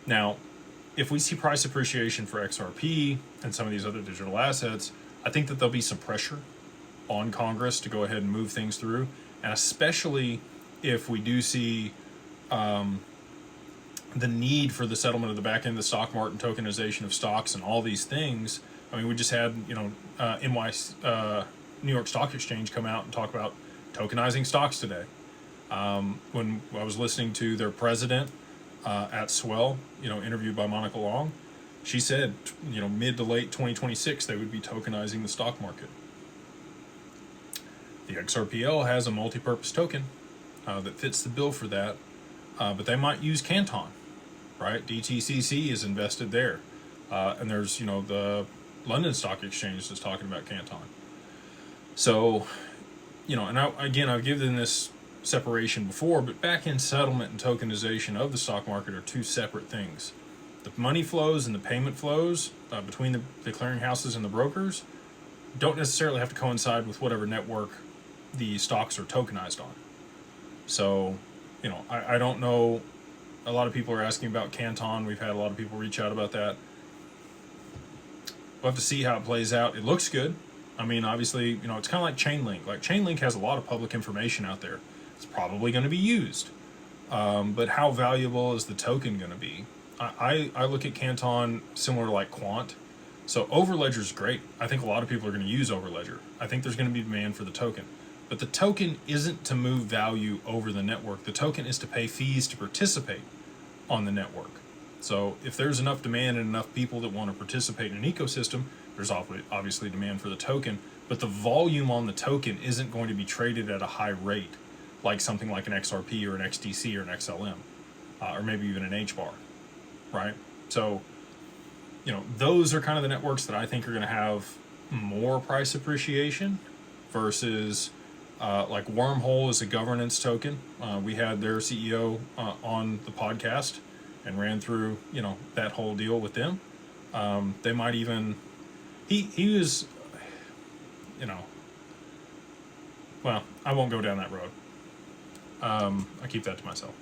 Now, if we see price appreciation for XRP and some of these other digital assets, I think that there'll be some pressure on Congress to go ahead and move things through, and especially if we do see the need for the settlement of the back end of the stock market and tokenization of stocks and all these things. I mean, we just had, New York Stock Exchange come out and talk about tokenizing stocks today. When I was listening to their president at Swell, interviewed by Monica Long, she said, mid to late 2026, they would be tokenizing the stock market. The XRPL has a multi-purpose token that fits the bill for that, but they might use Canton, right? DTCC is invested there, and there's the London Stock Exchange that's talking about Canton. So, and I've given this separation before, but back-end settlement and tokenization of the stock market are two separate things. The money flows and the payment flows between the clearinghouses and the brokers don't necessarily have to coincide with whatever network the stocks are tokenized on. So, I don't know. A lot of people are asking about Canton. We've had a lot of people reach out about that. We'll have to see how it plays out. It looks good. I mean, obviously, it's kind of like Chainlink. Like, Chainlink has a lot of public information out there. It's probably going to be used. But how valuable is the token going to be? I look at Canton similar to like Quant. So Overledger is great. I think a lot of people are going to use Overledger. I think there's going to be demand for the token. But the token isn't to move value over the network. The token is to pay fees to participate on the network. So if there's enough demand and enough people that want to participate in an ecosystem, there's obviously demand for the token. But the volume on the token isn't going to be traded at a high rate, like something like an XRP or an XDC or an XLM, or maybe even an HBAR, right? So, those are kind of the networks that I think are going to have more price appreciation versus like Wormhole is a governance token. We had their CEO on the podcast and ran through, that whole deal with them. They might even, he was, well, I won't go down that road. I keep that to myself.